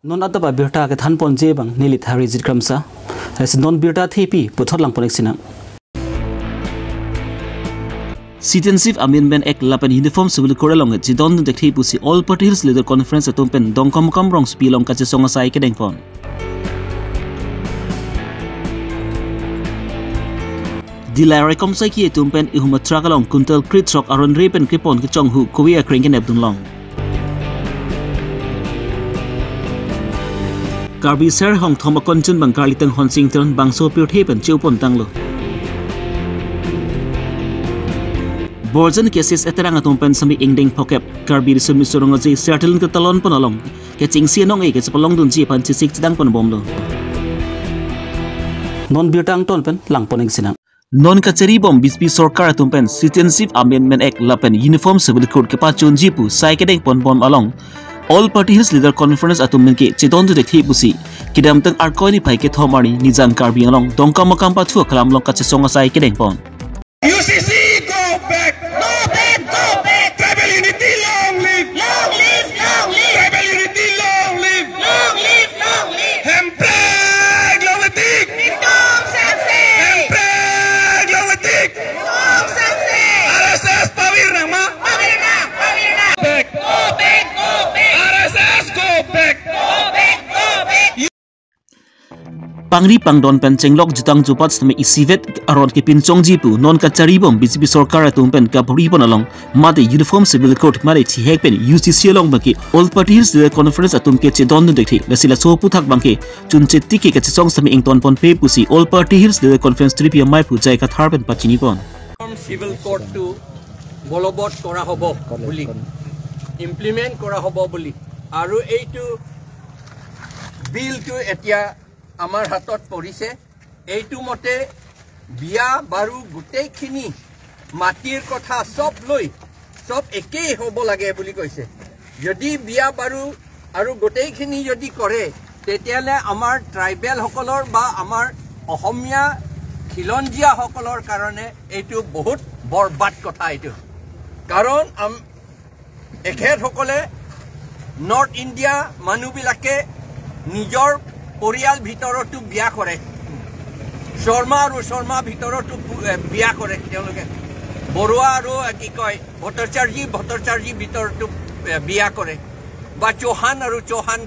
non ataba birta ke than ponje bang nili thari jit kramsa as non birta thipi puthot lang ponek sina Citizenship Amendment Act lapan uniform civil koralong jidon dekhi pusi all parties leader conference atumpen dongkom kam rong spilong ka songa sai ke dengpon Dilare kom sai ki atumpen ihumatra kalong kuntal kritrok aron repen kripon ke chonghu korea kringen abdunglong Karbi ser hong thoma konchun bang karlitang Honsington bangso pirthepen cheupon tanglo Borjan cases eterang atumpen sami ingdeng pokep Karbi sumi surong ji certain ke talon ponalong ke chingsi nong e ke sepalong dun ji pan chisik chidang pon bomlo Non birtang ton pen lang poning sinang Non kachari bom bispi sarkar atumpen Citizenship Amendment Act lapen Uniform Civil Code ke pachon jipu sai ke deng pon bom along All parties leader conference atummen ke chidon de thei pusi kidam tang arkoni phai ke thomani nizam karbi along dongka makam pa thu khalam long ka chonga sai ke deng pon UCC go back tribal unity long live tribal unity long live hempreg lowetik hempreg lowetik RSS pawirna back RSS go back Pangri pangdon pen chenglok jutang jupat stame isivet aron ke pinchong jipu non ka charibom BJP sarkar atumpen ka buri ponalong mate uniform civil code mare thi hekpen UCC long baki all parties the conference atum ke chedon dekhi lasila sopu thak bangke chunchetti ke chong stame ington pon pe pusi all parties the conference trip mai pujai ka tharpen pachini pon civil code to bolobot kora hobo buli implement kora hobo buli aru eitu bill to etia আমাৰ হাতত পৰিছে এইটো মতে বিয়া বাৰু গুটেইখিনি মাটিৰ কথা সব লৈ সব একেই হ'ব লাগে বুলি কৈছে যদি বিয়া বাৰু আৰু গুটেইখিনি যদি কৰে তেতিয়ালে আমাৰ ট্ৰাইবেল সকলৰ বা আমাৰ অসমীয়া খিলঞ্জিয়া সকলৰ কাৰণে এইটো বহুত বৰবাদ কথা এইটো কাৰণ এখেত সকলে নৰ্থ ইণ্ডিয়া মানুহবিলাকে নিজৰ পৰিয়াল ভিতৰটো বিয়া কৰে শৰ্মা আৰু শৰ্মা ভিতৰটো বিয়া কৰে তেওঁলোকে বৰুৱা আৰু কি কয় ভট্টাচাৰ্যী ভিতৰটো বিয়া কৰে বা চৌহান আৰু চৌহান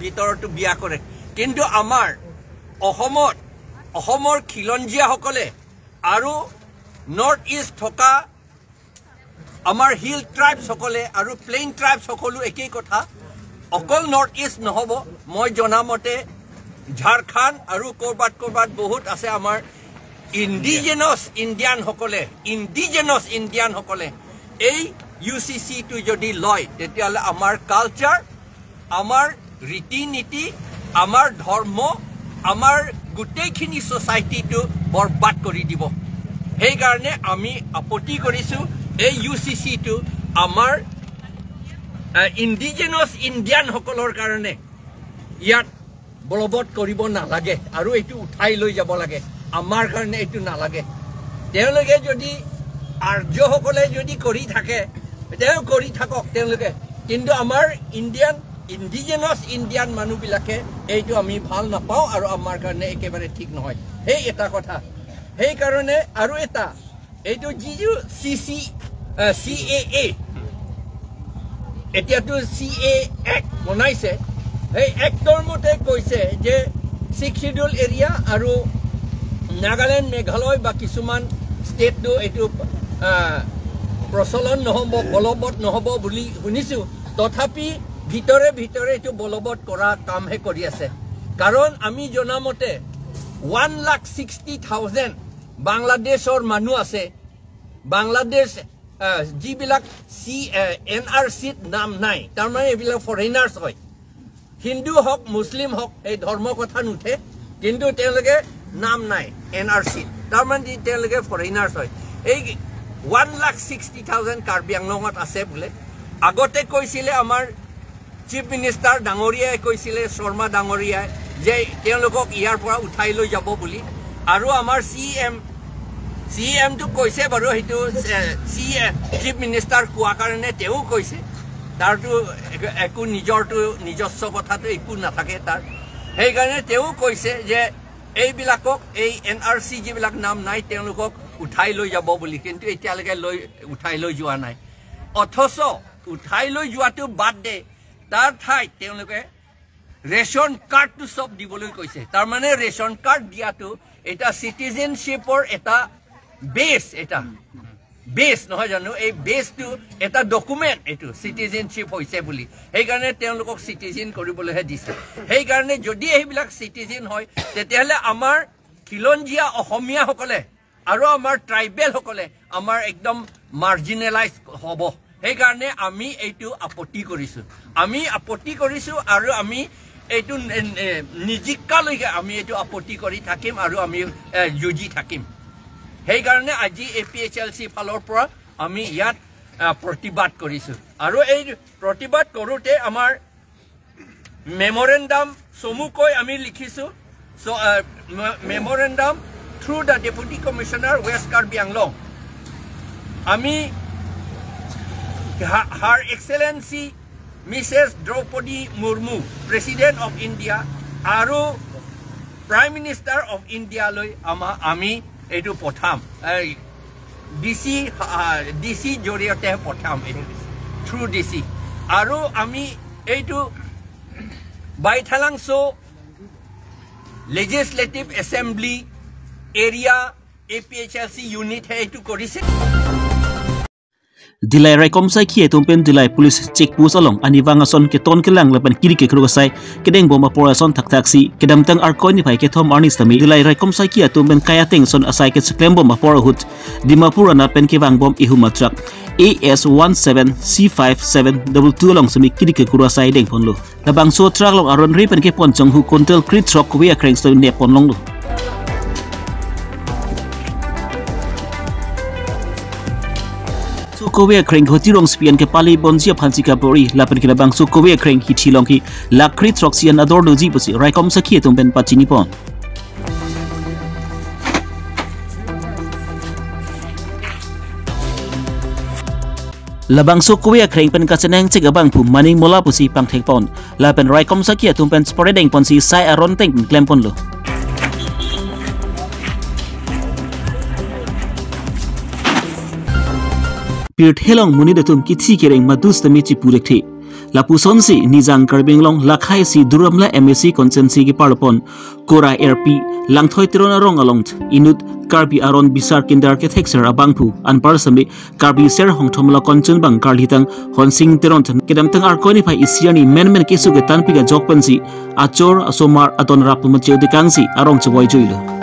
ভিতৰটো বিয়া কৰে কিন্তু আমাৰ অসমৰ খিলঞ্জিয়াসকলে আৰু নৰ্থ ইষ্ট থকা আমাৰ হিল ট্ৰাইবছ সকলে আৰু প্লেইন ট্ৰাইবছ সকলো একেই কথা অকল নৰ্থ ইষ্ট নহব মই জনামতে ঝাৰখণ্ড আৰু কৰবাত বহুত আছে আমাৰ ইন্ডিজিনাস ইণ্ডিয়ান সকলে এই UCC টো যদি লয় তেতিয়ালে আমাৰ কালচাৰ আমাৰ ৰীতি নীতি আমাৰ ধৰ্ম আমাৰ গুটেইখিনি সোসাইটিটো বৰবাদ কৰি দিব সেই কাৰণে আমি আপত্তি কৰিছো এই UCC টো আমাৰ ইন্ডিজিনাস ইণ্ডিয়ান সকলৰ কাৰণে ইয়াত বলবৎ কৰিব নালাগে আৰু এইটো উঠাই লৈ যাব লাগে আমাৰ কাৰণে এইটো নালাগে তেওঁলোকে যদি আৰ্যসকলে যদি কৰি থাকে তেওঁ কৰি থাকক তেওঁলোকে কিন্তু আমাৰ ইন্ডিজিনাস ইণ্ডিয়ান মানুহবিলাকে এইটো আমি ভাল নাপাওঁ আৰু আমাৰ কাৰণে একেবাৰে ঠিক নহয় সেই এটা কথা সেই কাৰণে আৰু এটা এইটো যিটো CAA এতিয়াতো CA Act বনাইছে এই এক্টৰ মতে কৈছে যে 6 শিডিউল এৰিয়া আৰু নাগালেণ্ড মেঘালয় বা কিছুমান ষ্টেটটো এইটো প্ৰচলন নহ'ব বলবৎ নহ'ব বুলি শুনিছোঁ তথাপি ভিতৰে এইটো বলবৎ কৰা কামহে কৰি আছে কাৰণ আমি জনামতে 1,60,000 বাংলাদেশৰ মানুহ আছে বাংলাদেশ যিবিলাক NRCত নাম নাই তাৰমানে এইবিলাক ফৰেইনাৰ্ছ হয় হিন্দু হক মুসলিম হক এই ধৰ্ম কথা নুঠে কিন্তু তেওঁলোকে নাম নাই NRC তাৰমানে তেওঁলোকে ফৰেইনাৰ্ছ হয় এই 1,60,000 কাৰ্বি আংলঙত আছে বোলে আগতে কৈছিলে আমাৰ চিফ মিনিষ্টাৰ ডাঙৰীয়াই কৈছিলে শৰ্মা ডাঙৰীয়াই যে তেওঁলোকক ইয়াৰ পৰা উঠাই লৈ যাব বুলি আৰু আমাৰ CM টো কৈছে বাৰু হেতু চিফ মিনিষ্টাৰ কোৱা কাৰণে তেও কৈছে তাৰটো একো নিজস্ব কথাটো একো নাথাকে তাৰ সেইকাৰণে তেওঁ কৈছে যে এইবিলাকক এই NRC যিবিলাক নাম নাই তেওঁলোকক উঠাই লৈ যাব বুলি কিন্তু এতিয়ালৈকে উঠাই লৈ যোৱা নাই অথচ উঠাই লৈ যোৱাটো বাদ দে তাৰ ঠাইত তেওঁলোকে ৰেশন কাৰ্ডটো সব দিবলৈ কৈছে তাৰ মানে ৰেশন কাৰ্ড দিয়াটো এটা সিটিজেনশিপৰ এটা বেছ নহয় জানো এই বেছটো এটা ডকুমেণ্ট এইটো সিটিজেনশিপ হৈছে বুলি সেইকাৰণে তেওঁলোকক সিটিজেন কৰিবলৈহে দিছে সেইকাৰণে যদি এইবিলাক সিটিজেন হয় তেতিয়াহ'লে আমাৰ খিলঞ্জীয়া অসমীয়াসকলে আৰু আমাৰ ট্ৰাইবেল সকলে আমাৰ একদম মাৰ্জিনেলাইজ হ'ব সেইকাৰণে আমি এইটো আপত্তি কৰিছো আৰু আমি এইটো নিজিকালৈকে আমি এইটো আপত্তি কৰি থাকিম আৰু আমি যুঁজি থাকিম সেইকাৰণে আজি APHLC ফালৰ পৰা আমি ইয়াত প্ৰতিবাদ কৰিছো আৰু এই প্ৰতিবাদ কৰোতে আমাৰ মেমৰেণ্ডাম চমুকৈ আমি লিখিছো memorandum through the Deputy Commissioner West Karbi Anglong আমি Her Excellency Mrs. Draupadi Murmu President of India আৰু Prime Minister of India লৈ আমি এইটো পঠাম DC জৰিয়তে পঠাম থ্ৰু DC আৰু আমি এইটো বাইথালাংছো Legislative Assembly area APHLC unit এইটো কৰিছে Dilai Raikom Sai Ki Tumpen Dilai Police Check Post along Anivangason Keton Kelang Lapan Kiri ke Krugasai Kedeng Bomba Porason Tak Taksi Kedam Tang Arkoni Pai Ketom Arnis Tami Dilai Raikom Sai Ki Tumpen Kayateng Son Asai Ke Seklem Bomba Porahut Dimapura na Pen Kevang Bom Ihumatrak AS17C5722 along Sami Kiri ke Krugasai Deng Ponlo Labang So Trak Long Aron Ripen Ke Pon Chong Hu Kontel Krit Trok Kuya Kreng Sto Ne Pon Long Lo Kowe Kreng Hotirong Spian ke Pali Bonzia Pansika Bori Lapen ke Bang Kowe Kreng Hichilong ki Lakri Troxian Ador Doji Pusi Raikom Sakia Tumpen Pachini Pon Labang Kowe Kreng Pen Kaseneng Cek Abang Pu Maning Mola Pusi Pangtek Pon Lapen Raikom Sakia Tumpen Sporedeng Ponsi Sai Aron Teng Klempon Lo Pirt Helong Muni Datum Kitsi Kereng Madus Tamichi Purekti Lapuson si Nizang Karbing Long Lakhai si Duramla MSc Consensi ki Parapon Kora RP Langthoi Tirona Rong Along Inut Karbi Aron Bisar Kinder Architecture Abangpu Anparsami Karbi Ser Hongthomla Konchun Bang Karlitang Honsing Tiront Kedamtang Arkoni Pai Isiani Men Kesu ke Tanpiga Jokpansi Achor Asomar Aton Rapumacheu Dikangsi Arong Chboy Joilo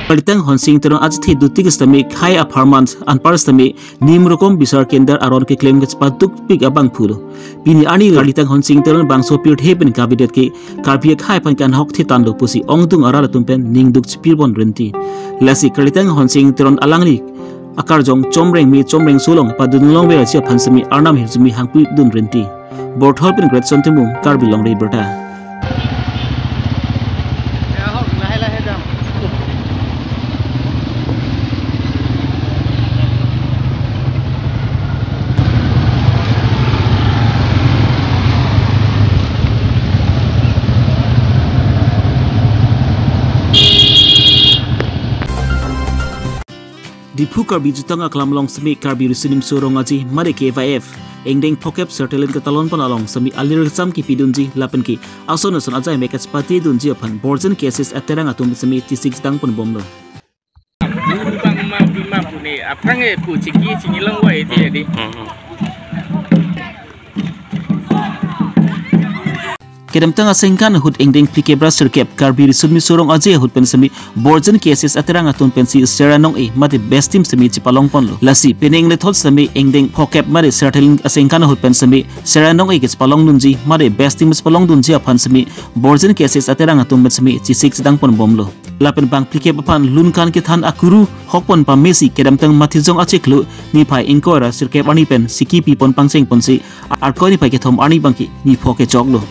Kalitang Honsing Terong Ajthi Dutigis Tami Khai Apartments Anpars Tami Nimrokom Bisar Kinder Aron ke claim ke Spatuk Pig Abang Puro Pini Ani Kalitang Honsing Terong Bang Sopir Heben Kabinet ke Karpia Khai Pankan Hok Titando Pusi Ongdung Arala Tumpen Ningduk Spirbon Renti Lasi Kalitang Honsing Terong Alangni Akarjong Chomreng Mi Chomreng Sulong Padunlong Vera Sia Pansami Arnam Hirzumi Hangpui Dun Renti Borthol Pen Great Sontimum Karbilong Reberta Dipu Karbi Jutanga Klamlong Semi Karbi Rusinim Surong Aji Mare KFIF Engdeng Pokep Sertelen Katalon Panalong Semi Alir Sam Ki Pidunji Lapenki Asonason Ajai Mekas Pati Dunji Apan Borzen Cases Aterang Atum Semi T6 Dang Pun Bomlo Aprange pu chiki chingilong wa eti edi Kedamtang asengkan hut engdeng plike braster kep Karbi Risudmi Surong Aje hut pensemi Borzen cases aterang atun pensi Seranong mate best team semi Chipalong Ponlo Lasi peneng le thot semi engdeng pokep mare sertelin asengkan hut pensemi Seranong ke Chipalong Nunji mare best team Chipalong Dunji apan semi Borzen cases aterang atun pensemi C6 dang pon bomlo Lapen bang plike papan lunkan ke than akuru hokpon pa Messi kedamtang mathijong acheklu ni phai inkora sirkep ani pen siki pi pon pangseng ponsi arkoni phai ke thom ani bangki ni phoke choklo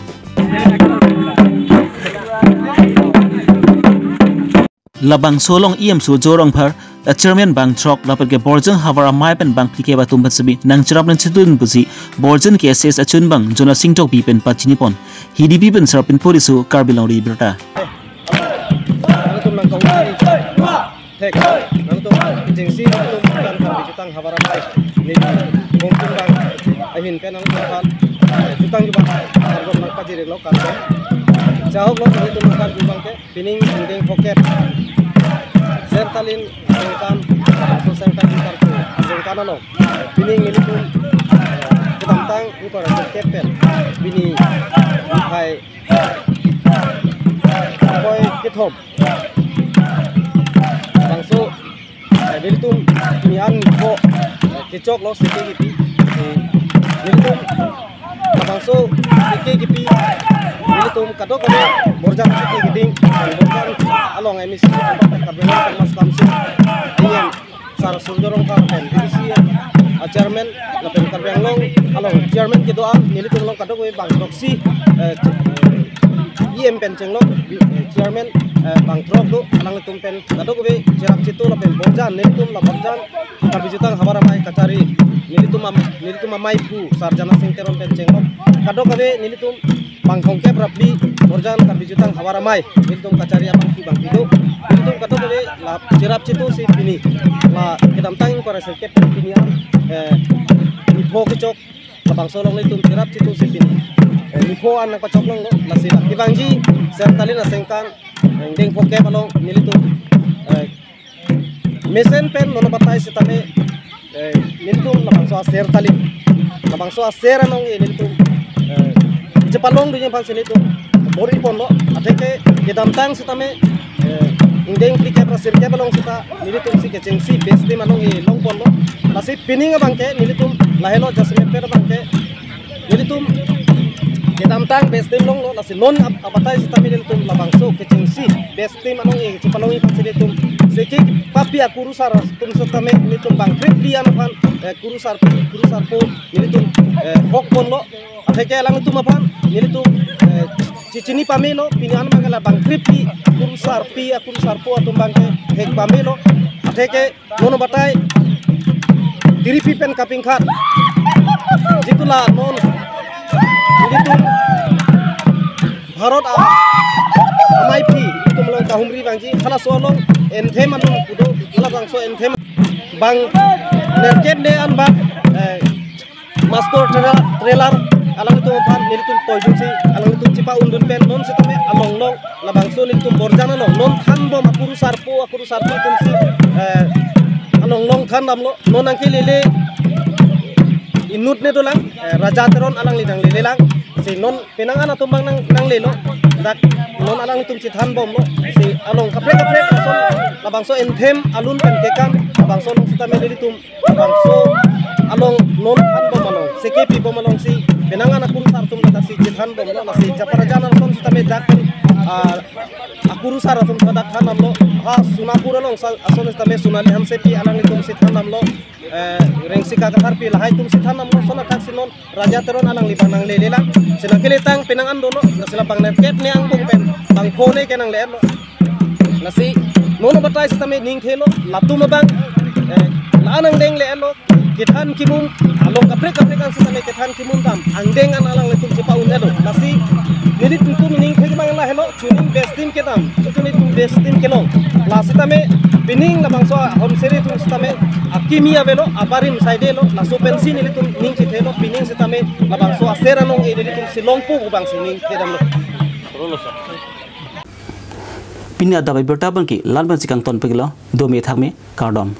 labang solong iam su jorong phar chairman bang trok lapat ke borjang hawara mai pen bang pike ba tum sabi nang charap nan chitun busi borjan ke ss achun bang jona singtok bi pen pachini pon hidi bi pen sarpin polisu karbilong ri berta thek nang to jingsi nang to kan kan jutang hawara mai ni mungkin bang ahin pen nang kan jutang juba argon nang pajire lo kan jahok lo itu kan jubang ke pining ding poket sertalin sengkan so sengkan kartu sengkan lo pining ini pun tentang itu ada kepen bini hai boy kithom bangso dilitum nian ko kecok lo seke gitu dilitum bangso seke gitu dilitum kadok ko borjang seke giding borjang along emisi kabelan mas kamsi ien sar surjorong karpen disi chairman lapen kabeng long along chairman gitu am nilitum long kadok ko bang proxy iem penceng lo chairman bang trok do alang tumpen kadok be jerap citu lapen borjan nilitum la borjan kabijutang hawara mai kacari nilitum mai pu sarjana sing teron penceng lo kadok be nilitum bang kongke rapli borjan kabijutang hawara mai nilitum kacari abang pu bang pido nilitum kadok be la jerap citu si pini la kedam tang ko resep pini ni po kecok la bang solong nilitum jerap citu si pini ni po an nang pacok long lo nasila kibangji sertalin asengkan ding poke balong nilitum mesen pen nono batai sitame nilitum labang so aser tali labang so aser anong nilitum jepalong dunya pan sinitum bori pon lo ateke kedam tang sitame indeng klike prasir ke balong sita nilitum si keceng si besti manong long pon lo nasi pining bangke nilitum lahelo jasme per bangke nilitum kedam tang besti long lo nasi non abatai sitame nilitum labang so keceng si besti manong jepalong pan sinitum seki papi akurusar tum sitame nilitum bang kripli anapan kurusar po nilitum hok pon lo ateke lang itu mapan nilitum cicini pamelo pinian mangala bang kripli kurusar po atum bangke hek pamelo ateke nono batai diri pipen kaping khat jitula non nilitum bharot amai pi itu melong kahumri bangji khala solong enthem anong kudo kala bang so enthem bang nerket ne an bang master trailer alang itu pan nilitum toyun si alang itu cipa undun pen non sitame along long labang so nilitum borjana long non than bom akuru sarpo tum si along long than dam lo non angke lele inut ne dolang raja teron alang lidang lele lang si non penangan atumbang nang lelo dak non alang itum si than bom lo si along kapre son labang so enthem alun pen kekan labang so long sitame nilitum labang so along non than bom along sekepi bom along si penangan akuru sartum kata si than bom lo si japarajana son sitame jak akuru saratum kata than lo ha sunapura long ason sitame sunali hamse pi alang itum si than lo rengsi kata harpi lahai tum si than lo sona tak sinon raja teron alang libanang lelela sinang kilitang penangan dono nasila bang nerket ne ang bung pen bang khone kenang le lo nasi nono batai sitame ning thelo latum bang lanang deng le lo kithan kimum along kapre kan sitame kithan kimum tam angdeng an alang letum cipa unedo nasi nilit tum ning thegi bang la helo chuning bestim ketam chuning tum bestim kelong la sitame bining labang so hom seri tum sitame akimia velo aparim side lo la so pensi nilitum ning chithelo bining sitame labang so asera nong nilitum silongpu bang sining kedam lo Pinya dabai berta bangki lalban sikang ton peglo do me thak me kardom